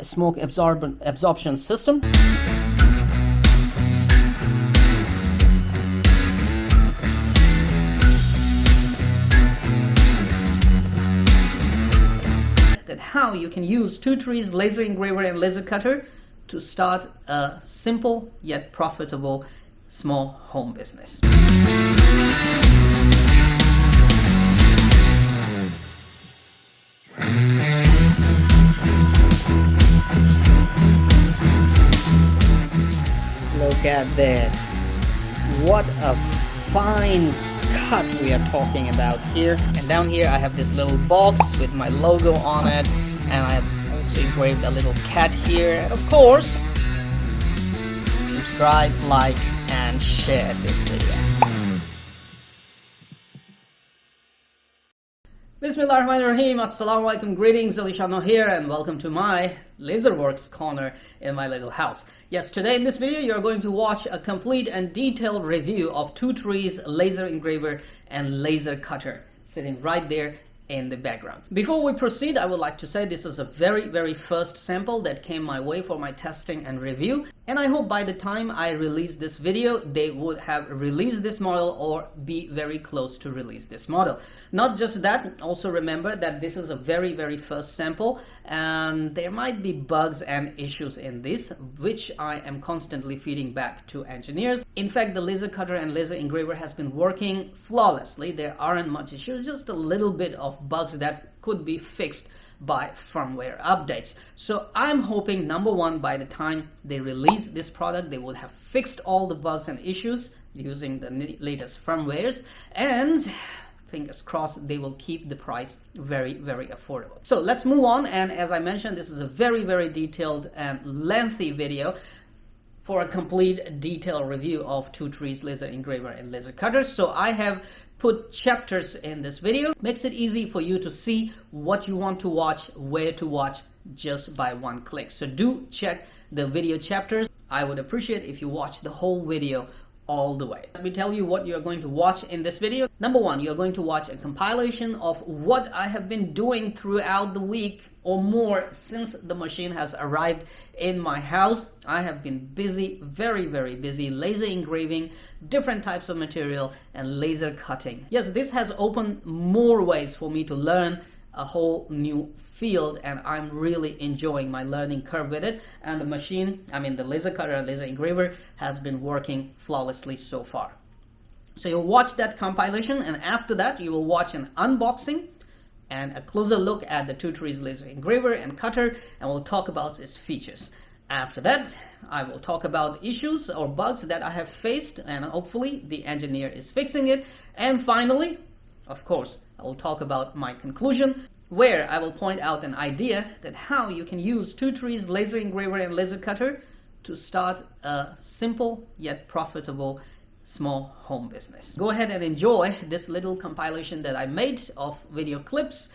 smoke absorption system. That how you can use 2 trees, laser engraver and laser cutter to start a simple yet profitable small home business. Look at this. What a fine cut we are talking about here. And down here I have this little box with my logo on it, and I have also engraved a little cat here. And of course, subscribe, like, and share this video. Bismillahirrahmanirrahim. Assalamu alaikum. Greetings, Alishano here, and welcome to my Laserworks corner in my little house. Yes, today in this video you're going to watch a complete and detailed review of 2 trees, laser engraver and laser cutter, sitting right there in the background. Before we proceed, I would like to say this is a very first sample that came my way for my testing and review, and I hope by the time I release this video they would have released this model or be very close to release this model. Not just that, also remember that this is a very first sample and there might be bugs and issues in this, which I am constantly feeding back to engineers. In fact, the laser cutter and laser engraver has been working flawlessly. There aren't much issues, just a little bit of bugs that could be fixed by firmware updates. So I'm hoping, number one, by the time they release this product they would have fixed all the bugs and issues using the latest firmwares, and fingers crossed they will keep the price very affordable. So let's move on, and as I mentioned, this is a very detailed and lengthy video for a complete detailed review of 2 trees, laser engraver and laser cutters. So I have put chapters in this video. Makes it easy for you to see what you want to watch, where to watch, just by one click. So do check the video chapters. I would appreciate if you watch the whole video all the way. Let me tell you what you're going to watch in this video. Number one, you're going to watch a compilation of what I have been doing throughout the week or more since the machine has arrived in my house. I have been busy, very busy, laser engraving different types of material and laser cutting. Yes, this has opened more ways for me to learn a whole new field, and I'm really enjoying my learning curve with it. And the machine, the laser cutter and laser engraver, has been working flawlessly so far. So you'll watch that compilation, and after that you will watch an unboxing and a closer look at the 2 trees laser engraver and cutter, and we'll talk about its features. After that, I will talk about issues or bugs that I have faced, and hopefully the engineer is fixing it. And finally, of course, I will talk about my conclusion, where I will point out an idea that how you can use 2 trees, laser engraver and laser cutter to start a simple yet profitable small home business. Go ahead and enjoy this little compilation that I made of video clips,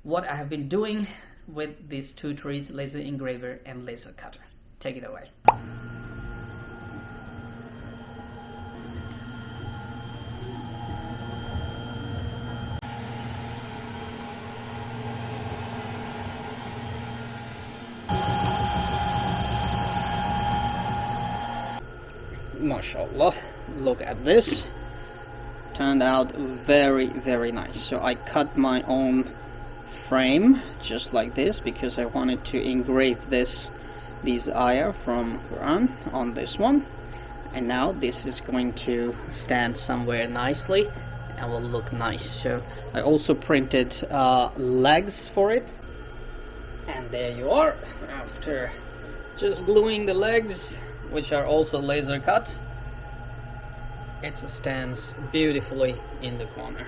what I have been doing with these 2 trees, laser engraver and laser cutter. Take it away. MashaAllah, look at this. Turned out very nice. So I cut my own frame just like this because I wanted to engrave these ayah from Quran on this one, and now this is going to stand somewhere nicely and will look nice. So I also printed legs for it, and there you are. After just gluing the legs, which are also laser cut, it stands beautifully in the corner.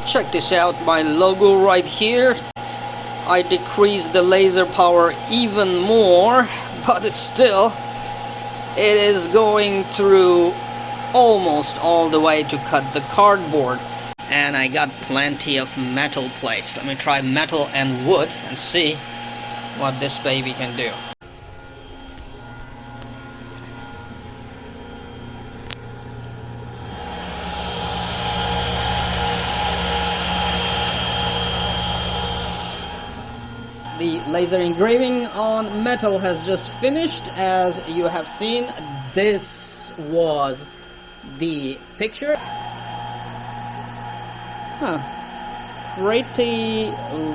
Check this out, my logo right here. I decreased the laser power even more, but still it is going through almost all the way to cut the cardboard. And I got plenty of metal plates. Let me try metal and wood and see what this baby can do. The laser engraving on metal has just finished. As you have seen, this was the picture. Pretty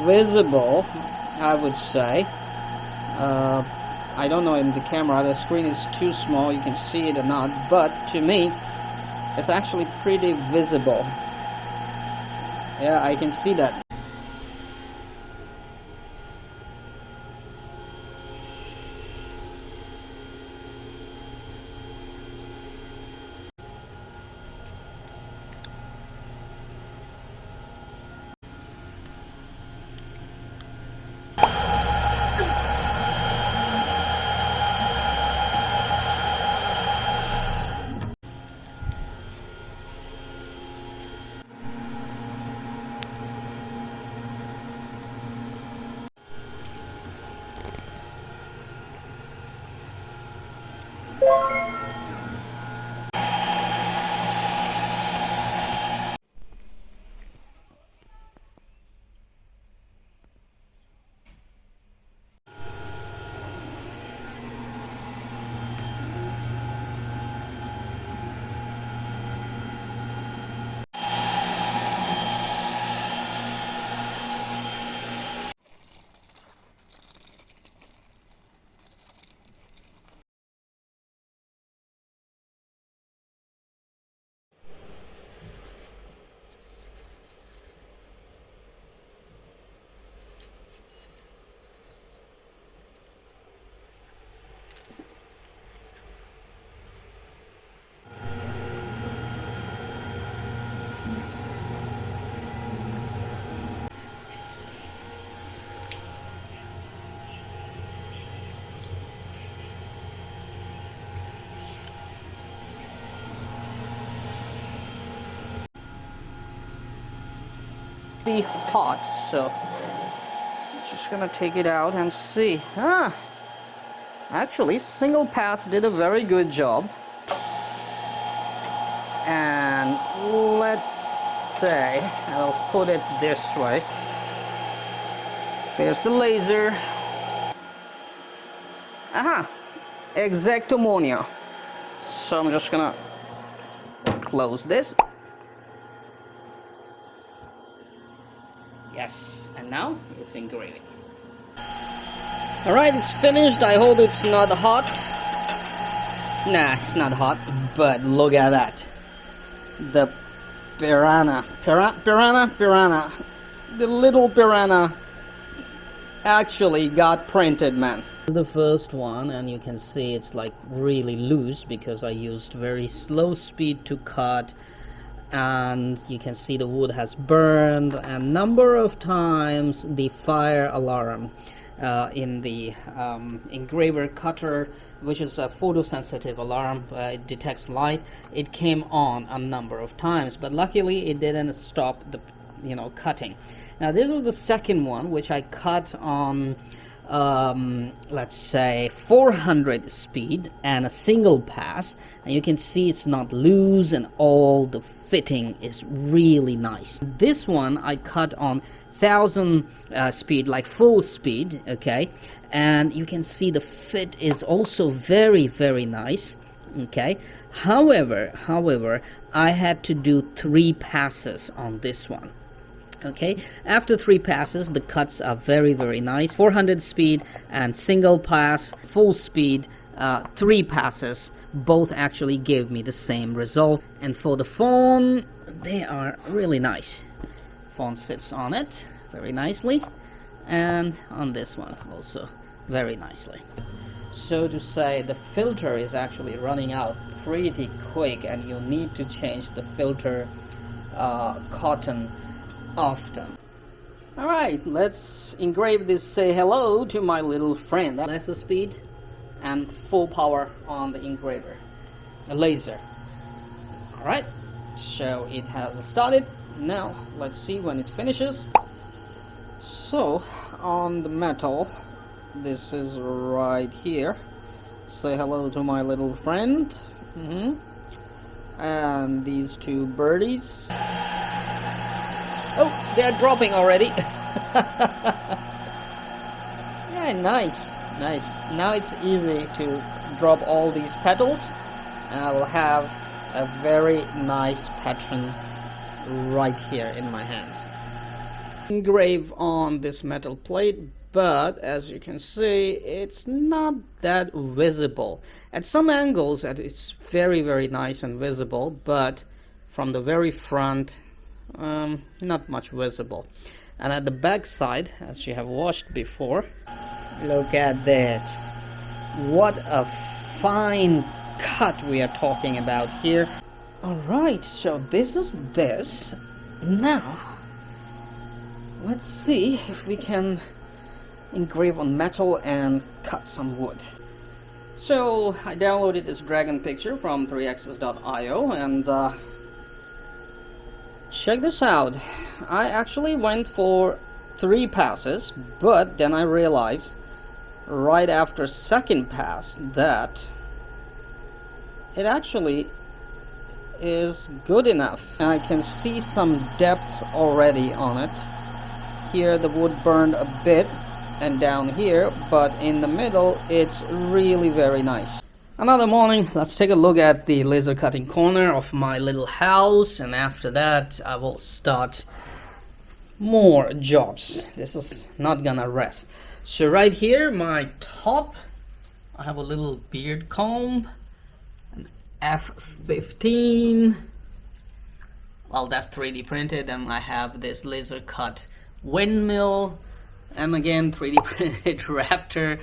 visible, I would say. I don't know in the camera, the screen is too small, you can see it or not, but to me, it's actually pretty visible. Yeah, I can see that. Be hot, so just gonna take it out and see. Actually, single pass did a very good job. And let's say, I'll put it this way. There's the laser. Exactomonio. So I'm just gonna close this. Yes, and now it's engraving. Alright, it's finished. I hope it's not hot. Nah, it's not hot, but look at that. The piranha. The little piranha actually got printed, man. The first one, and you can see it's like really loose because I used very slow speed to cut. And you can see the wood has burned a number of times. The fire alarm in the engraver cutter, which is a photosensitive alarm, it detects light, it came on a number of times, but luckily it didn't stop the cutting. Now this is the second one, which I cut on let's say 400 speed and a single pass, and you can see it's not loose and all the fitting is really nice. This one I cut on 1000 speed, like full speed, okay, and you can see the fit is also very, very nice, okay. However, I had to do 3 passes on this one. Okay, after 3 passes, the cuts are very, very nice. 400 speed and single pass, full speed, 3 passes, both actually gave me the same result. And for the phone, they are really nice. Phone sits on it very nicely, and on this one also very nicely. So to say, the filter is actually running out pretty quick, and you need to change the filter cotton often. Alright, let's engrave this. Say hello to my little friend. Lesser speed and full power on the engraver, the laser. Alright, so it has started. Now let's see when it finishes. So on the metal, this is right here. Say hello to my little friend. And these 2 birdies. Oh, they're dropping already. Yeah, nice, nice. Now it's easy to drop all these petals, and I will have a very nice pattern right here in my hands. Engrave on this metal plate, but as you can see, it's not that visible. At some angles it's very, very nice and visible, but from the very front, not much visible. And at the back side, as you have watched before, look at this. What a fine cut we are talking about here. Alright, so this is this. Now, let's see if we can engrave on metal and cut some wood. So I downloaded this dragon picture from 3axis.io, and check this out. I actually went for 3 passes, but then I realized right after second pass that it actually is good enough. And I can see some depth already on it. Here the wood burned a bit, and down here, but in the middle it's really very nice. Another morning, let's take a look at the laser cutting corner of my little house, and after that I will start more jobs. This is not gonna rest. So right here, my top, I have a little beard comb, an F15. Well, that's 3D printed, and I have this laser cut windmill, and again 3D printed raptor,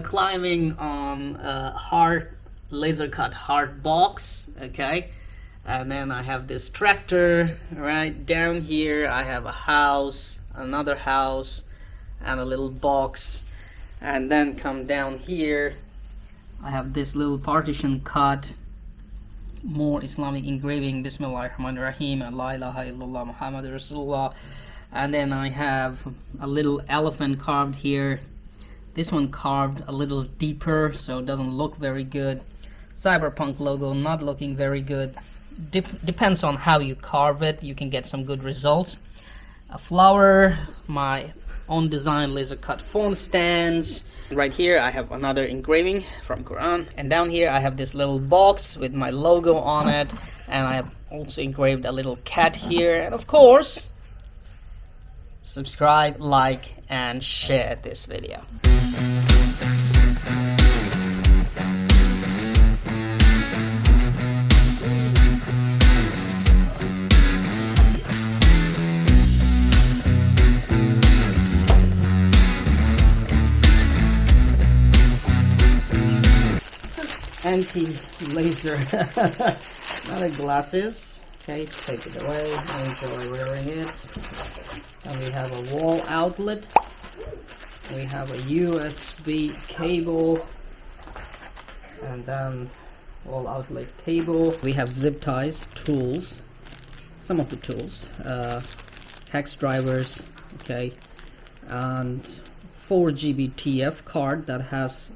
climbing on a hard laser cut hard box. Okay, and then I have this tractor. Right down here I have a house, another house, and a little box. And then come down here, I have this little partition cut, more Islamic engraving, Bismillahirrahmanirrahim, La ilaha illallah Muhammad Rasulullah. And then I have a little elephant carved here. This one carved a little deeper, so it doesn't look very good. Cyberpunk logo not looking very good. Depends on how you carve it, you can get some good results. A flower, my own design laser cut phone stands. Right here I have another engraving from Quran, and down here I have this little box with my logo on it, and I have also engraved a little cat here. And of course, subscribe, like, and share this video. Anti-laser not glasses. Okay, take it away. I enjoy wearing it. And we have a wall outlet. We have a USB cable, and then wall outlet cable. We have zip ties, tools, some of the tools, hex drivers, okay, and 4 GB TF card that has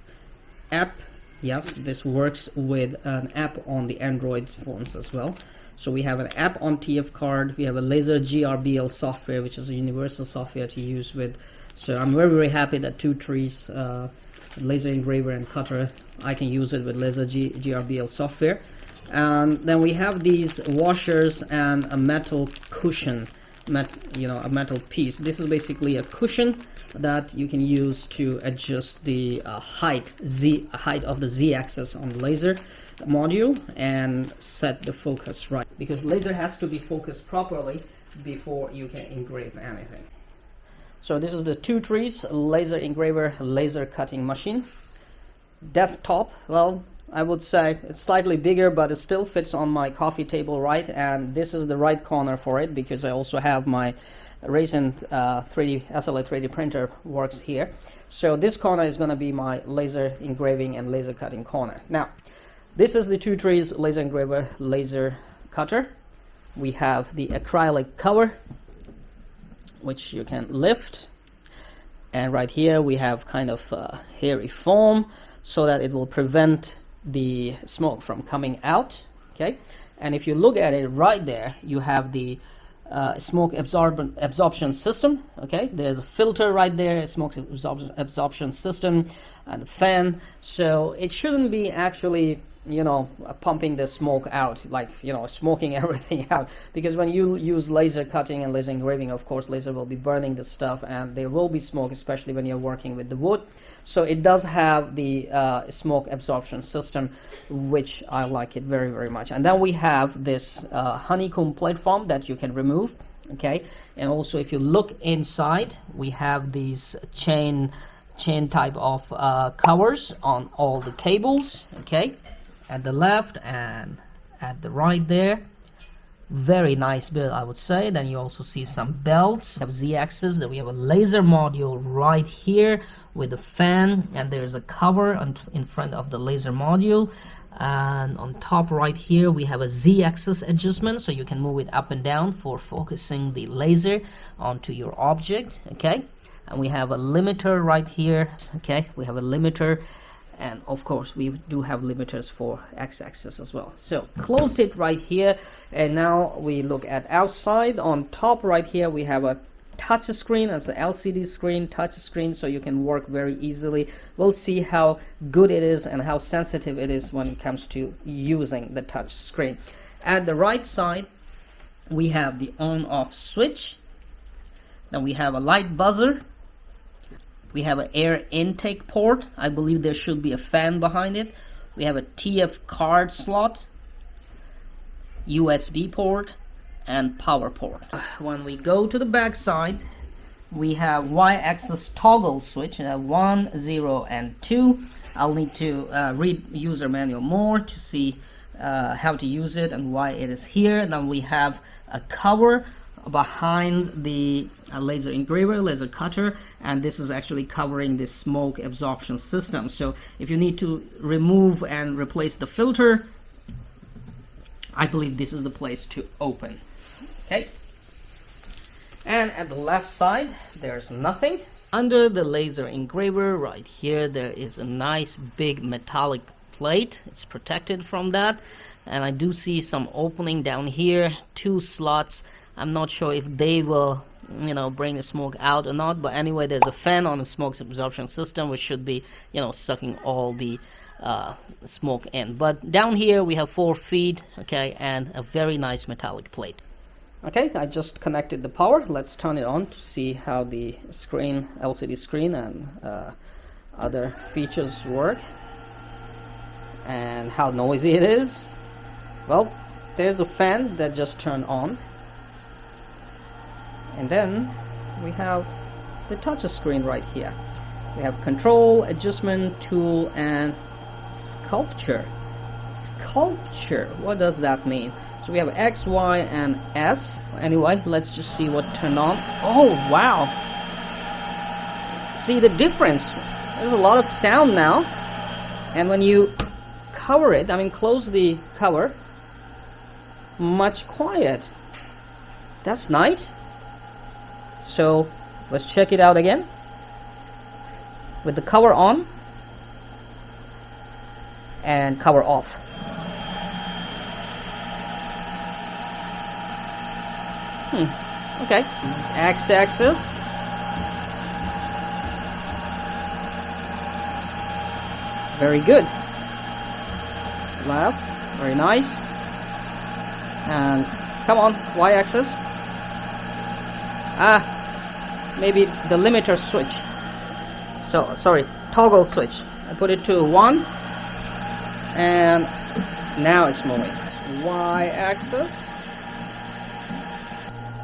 app. Yes, this works with an app on the Android phones as well. So we have an app on TF card. We have a laser GRBL software, which is a universal software to use with. So I'm very, very happy that 2 trees, laser engraver and cutter, I can use it with laser GRBL software. And then we have these washers and a metal cushion, a metal piece. This is basically a cushion that you can use to adjust the height of the Z-axis on the laser module and set the focus right, because laser has to be focused properly before you can engrave anything. So this is the 2 trees laser engraver laser cutting machine. Desktop, well, I would say it's slightly bigger, but it still fits on my coffee table, right? And this is the right corner for it, because I also have my recent SLA 3D printer works here. So this corner is going to be my laser engraving and laser cutting corner. Now, this is the 2 trees laser engraver laser cutter. We have the acrylic cover, which you can lift, and right here we have kind of hairy foam so that it will prevent the smoke from coming out. Okay, and if you look at it right there, you have the smoke absorption system. Okay, there's a filter right there, a smoke absorption system, and a fan. So it shouldn't be actually, you know, pumping the smoke out, like, you know, smoking everything out, because when you use laser cutting and laser engraving, of course laser will be burning the stuff and there will be smoke, especially when you're working with the wood. So it does have the smoke absorption system, which I like it very, very much. And then we have this honeycomb platform that you can remove. Okay, and also if you look inside, we have these chain type of covers on all the cables. Okay, at the left and at the right there. Very nice build, I would say. Then you also see some belts. We have Z-axis. Then we have a laser module right here with a fan, and there's a cover in front of the laser module. And on top right here we have a Z-axis adjustment, so you can move it up and down for focusing the laser onto your object. Okay, and we have a limiter right here. Okay, we have a limiter. And of course we do have limiters for x-axis as well. So closed it right here, and now we look at outside. On top right here we have a touch screen as an LCD screen, touch screen, so you can work very easily. We'll see how good it is and how sensitive it is when it comes to using the touch screen. At the right side we have the on-off switch. Then we have a light buzzer. We have an air intake port. I believe there should be a fan behind it. We have a TF card slot, USB port, and power port. When we go to the back side, we have Y-axis toggle switch. 1, 0, and 2. I'll need to read user manual more to see how to use it and why it is here. Then we have a cover behind the laser engraver, laser cutter, and this is actually covering the smoke absorption system. So if you need to remove and replace the filter, I believe this is the place to open. Okay, and at the left side there's nothing. Under the laser engraver right here there is a nice big metallic plate. It's protected from that, and I do see some opening down here, 2 slots. I'm not sure if they will, you know, bring the smoke out or not, but anyway, there's a fan on the smoke absorption system, which should be, you know, sucking all the smoke in. But down here we have 4 feet, okay, and a very nice metallic plate. Okay, I just connected the power. Let's turn it on to see how the screen, LCD screen, and other features work, and how noisy it is. Well, there's a fan that just turned on. And then we have the touch screen right here. We have control, adjustment, tool, and sculpture. Sculpture, what does that mean? So we have X, Y, and S. Anyway, let's just see what turned on. Oh, wow. See the difference. There's a lot of sound now. And when you cover it, I mean close the cover, much quiet. That's nice. So let's check it out again with the cover on and cover off. Okay, x-axis. Very good. Left, very nice. And come on, y-axis. Maybe the limiter switch. So sorry, toggle switch. I put it to 1, and now it's moving. Y-axis.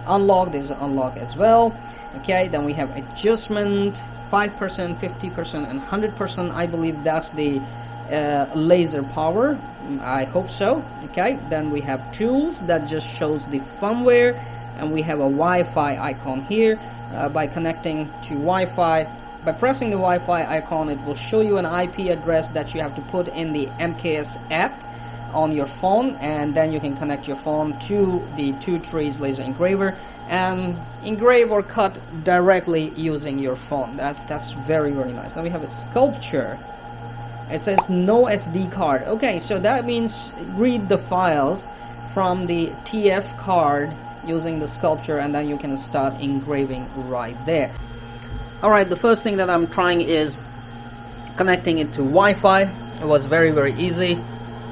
Unlock. There's an unlock as well. Okay, then we have adjustment, 5%, 50%, and 100%. I believe that's the laser power. I hope so. Okay, then we have tools that just shows the firmware, and we have a Wi-Fi icon here. By connecting to Wi-Fi, by pressing the Wi-Fi icon, it will show you an IP address that you have to put in the MKS app on your phone, and then you can connect your phone to the 2 trees laser engraver and engrave or cut directly using your phone. That's very, very nice. Then we have a sculpture. It says no SD card. Okay, so that means read the files from the TF card using the sculpture, and then you can start engraving right there. Alright, the first thing that I'm trying is connecting it to Wi-Fi. It was very easy.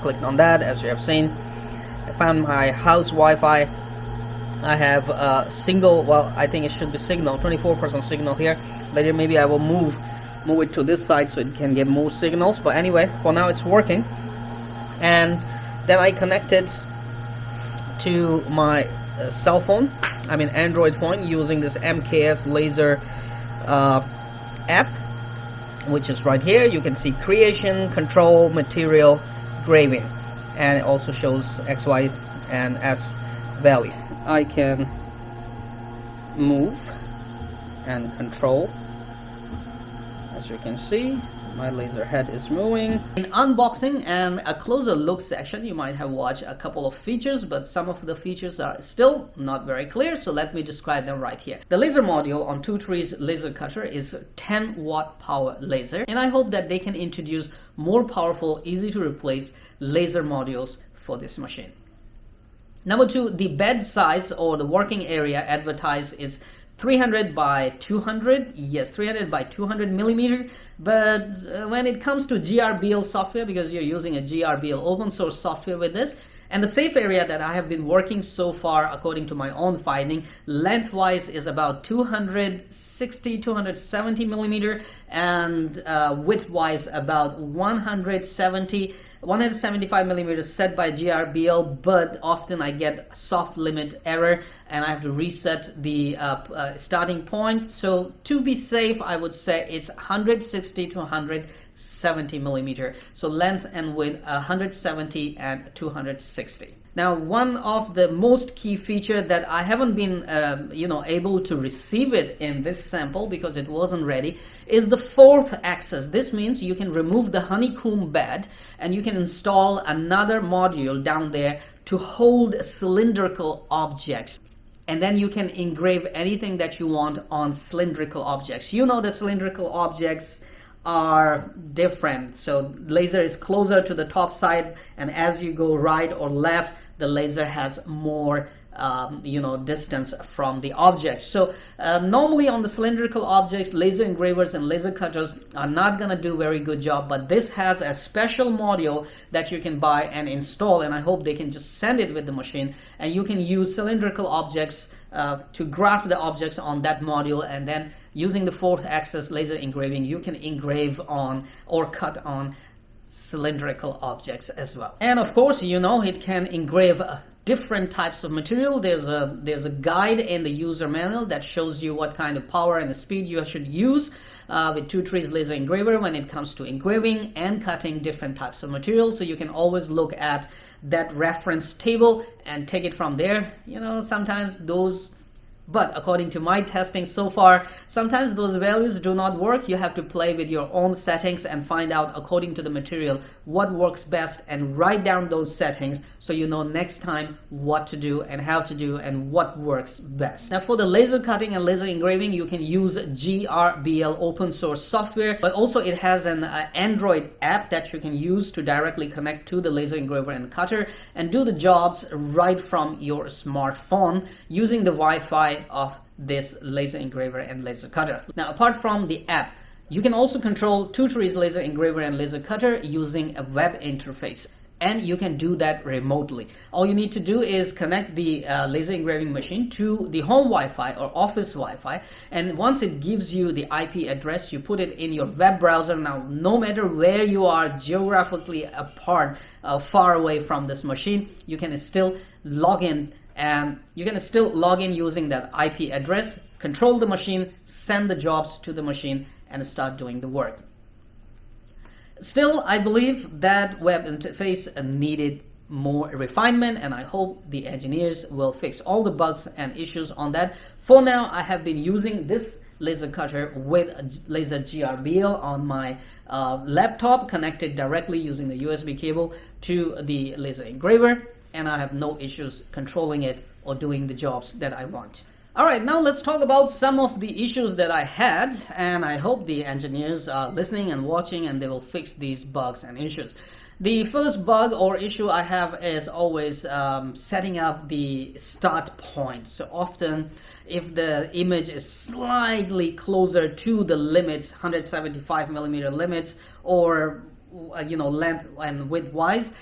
Clicked on that, as you have seen. I found my house Wi-Fi. I have a single, well, I think it should be signal, 24% signal here. Later maybe I will move it to this side so it can get more signals, but anyway, for now it's working. And then I connected to my cell phone, I mean Android phone, using this MKS laser app, which is right here. You can see creation, control, material, engraving, and it also shows X, Y, and S value. I can move and control. As you can see, my laser head is moving. In unboxing and a closer look section, you might have watched a couple of features, but some of the features are still not very clear, so let me describe them right here. The laser module on 2Trees laser cutter is a 10-watt power laser, and I hope that they can introduce more powerful, easy to replace laser modules for this machine. Number 2, the bed size or the working area advertised is 300 by 200, yes, 300 by 200 millimeter, but when it comes to GRBL software, because you're using a GRBL open source software with this, and the safe area that I have been working so far, according to my own finding, lengthwise is about 260, 270 millimeter, and widthwise about 175 millimeters set by GRBL, but often I get soft limit error and I have to reset the starting point. So to be safe, I would say it's 160 to 170 millimeter. So length and width 170 and 260. Now, one of the most key feature that I haven't been able to receive it in this sample because it wasn't ready is the 4th axis. This means you can remove the honeycomb bed and you can install another module down there to hold cylindrical objects. And then you can engrave anything that you want on cylindrical objects. You know the cylindrical objects are different. So laser is closer to the top side, and as you go right or left, the laser has more distance from the object. So normally on the cylindrical objects, laser engravers and laser cutters are not gonna do very good job, but this has a special module that you can buy and install, and I hope they can just send it with the machine, and you can use cylindrical objects to grasp the objects on that module, and then using the 4th axis laser engraving, you can engrave on or cut on cylindrical objects as well. And of course, it can engrave different types of material. There's a guide in the user manual that shows you what kind of power and the speed you should use with 2Trees laser engraver when it comes to engraving and cutting different types of materials. So you can always look at that reference table and take it from there. Sometimes those, but according to my testing so far, sometimes those values do not work. You have to play with your own settings and find out according to the material what works best and write down those settings so you know next time what to do and how to do and what works best. Now for the laser cutting and laser engraving, you can use GRBL open source software, but also it has an Android app that you can use to directly connect to the laser engraver and cutter and do the jobs right from your smartphone using the Wi-Fi of this laser engraver and laser cutter. Now apart from the app, you can also control 2Trees laser engraver and laser cutter using a web interface, and you can do that remotely. All you need to do is connect the laser engraving machine to the home Wi-Fi or office Wi-Fi, and once it gives you the IP address, you put it in your web browser. Now no matter where you are geographically apart, far away from this machine, you can still log in, and you can still log in using that IP address, control the machine, send the jobs to the machine, and start doing the work. Still, I believe that web interface needed more refinement, and I hope the engineers will fix all the bugs and issues on that. For now, I have been using this laser cutter with laser GRBL on my laptop, connected directly using the USB cable to the laser engraver, and I have no issues controlling it or doing the jobs that I want. Alright, now let's talk about some of the issues that I had, and I hope the engineers are listening and watching and they will fix these bugs and issues. The first bug or issue I have is always setting up the start point. So often if the image is slightly closer to the limits, 175 millimeter limits, or length and width wise,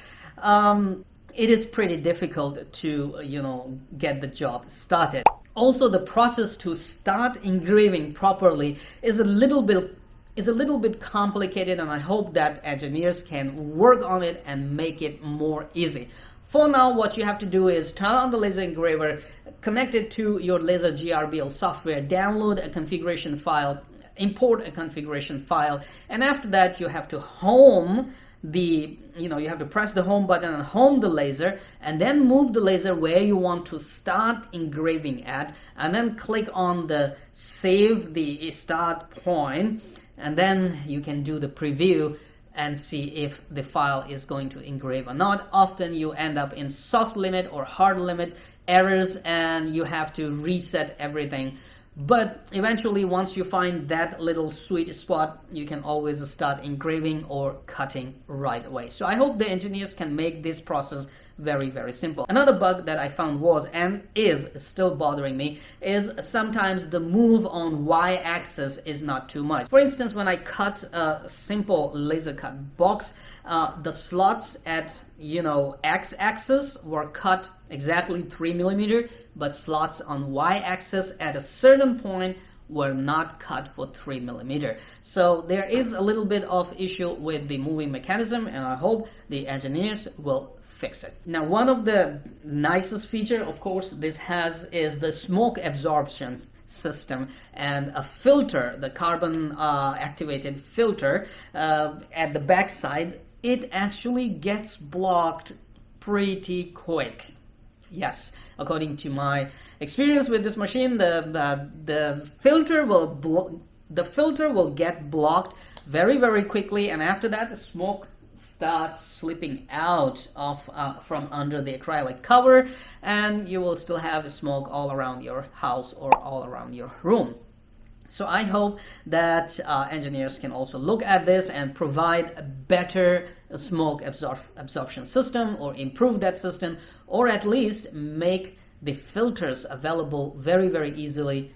it is pretty difficult to get the job started. Also, the process to start engraving properly is a little bit complicated, and I hope that engineers can work on it and make it more easy. For now, what you have to do is turn on the laser engraver, connect it to your laser GRBL software, download a configuration file, import a configuration file, and after that you have to home you have to press the home button and home the laser, and then move the laser where you want to start engraving at, and then click on the save the start point, and then you can do the preview and see if the file is going to engrave or not. Often you end up in soft limit or hard limit errors and you have to reset everything. But eventually, once you find that little sweet spot, you can always start engraving or cutting right away. So I hope the engineers can make this process very, very simple. Another bug that I found was, and is still bothering me, is sometimes the move on y-axis is not too much. For instance, when I cut a simple laser cut box, the slots at x-axis were cut exactly 3 millimeter, but slots on y-axis at a certain point were not cut for 3 millimeter. So there is a little bit of issue with the moving mechanism, and I hope the engineers will fix it. Now, one of the nicest feature, of course, this has is the smoke absorption system and a filter, the carbon activated filter at the back side. It actually gets blocked pretty quick. Yes, according to my experience with this machine, the filter will get blocked very, very quickly, and after that the smoke starts slipping out of from under the acrylic cover, and you will still have smoke all around your house or all around your room. So I hope that engineers can also look at this and provide a better smoke absorption system, or improve that system, or at least make the filters available very, very easily.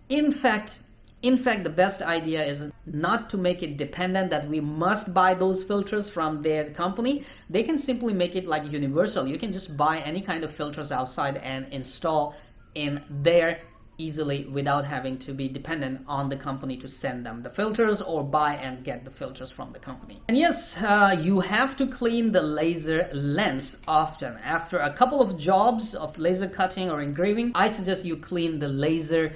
In fact, the best idea is not to make it dependent that we must buy those filters from their company. They can simply make it like universal. You can just buy any kind of filters outside and install in there easily without having to be dependent on the company to send them the filters, or buy and get the filters from the company. And yes, you have to clean the laser lens often. After a couple of jobs of laser cutting or engraving, I suggest you clean the laser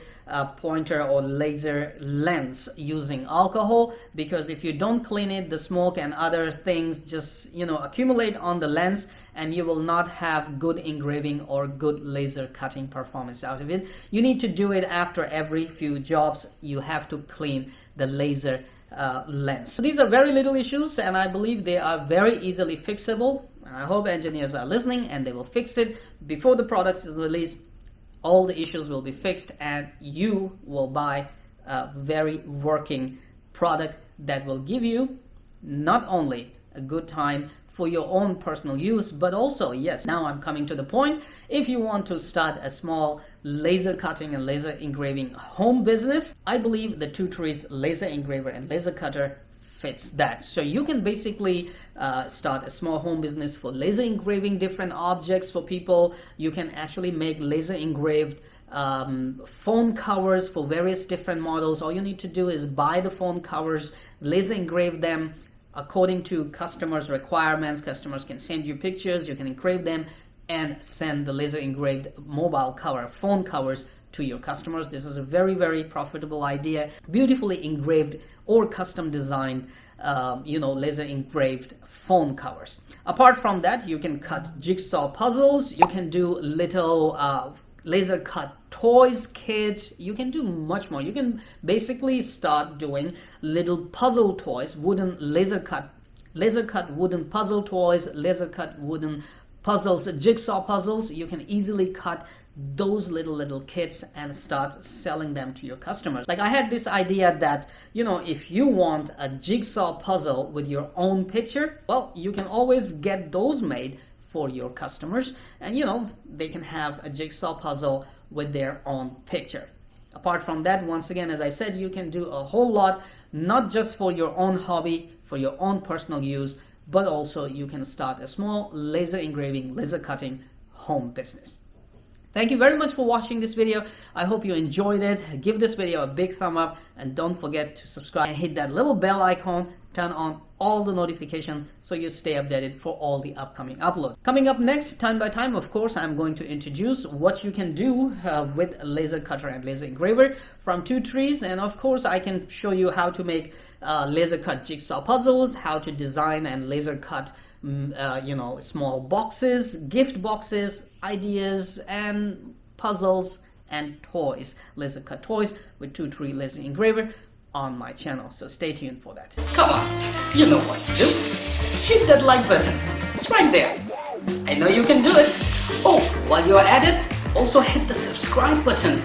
pointer or laser lens using alcohol, because if you don't clean it, the smoke and other things just accumulate on the lens, and you will not have good engraving or good laser cutting performance out of it. You need to do it after every few jobs. You have to clean the laser lens. So these are very little issues, and I believe they are very easily fixable. I hope engineers are listening and they will fix it before the product is released. All the issues will be fixed, and you will buy a very working product that will give you not only a good time for your own personal use, but also, yes, now I'm coming to the point, if you want to start a small laser cutting and laser engraving home business, I believe the Two Trees laser engraver and laser cutter fits that. So you can basically start a small home business for laser engraving different objects for people. You can actually make laser engraved phone covers for various different models. All you need to do is buy the phone covers, laser engrave them according to customers' requirements. Customers can send you pictures, you can engrave them and send the laser engraved mobile cover, phone covers to your customers. This is a very, very profitable idea. Beautifully engraved or custom designed laser engraved phone covers. Apart from that, you can cut jigsaw puzzles, you can do little laser cut toys kits, you can do much more. You can basically start doing little puzzle toys, wooden laser cut wooden puzzle toys, laser cut wooden puzzles, jigsaw puzzles. You can easily cut those little kits and start selling them to your customers. Like I had this idea that, you know, if you want a jigsaw puzzle with your own picture, well, you can always get those made for your customers, and you know, they can have a jigsaw puzzle with their own picture. Apart from that, once again, as I said, you can do a whole lot, not just for your own hobby, for your own personal use, but also you can start a small laser engraving, laser cutting home business. Thank you very much for watching this video. I hope you enjoyed it. Give this video a big thumb up and don't forget to subscribe and hit that little bell icon. Turn on all the notifications so you stay updated for all the upcoming uploads. Coming up next, time by time, of course, I'm going to introduce what you can do with a laser cutter and laser engraver from 2 trees. And of course, I can show you how to make laser cut jigsaw puzzles, how to design and laser cut you know, small boxes, gift boxes, ideas, and puzzles and toys, laser cut toys with 2 tree laser engraver on my channel. So stay tuned for that. Come on, you know what to do. Hit that like button. It's right there. I know you can do it. Oh, while you're at it, also hit the subscribe button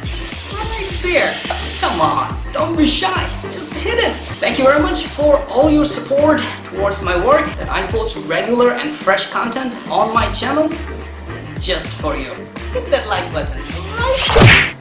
right there. Come on, don't be shy. Just hit it. Thank you very much for all your support towards my work, that I post regular and fresh content on my channel just for you. Hit that like button right there.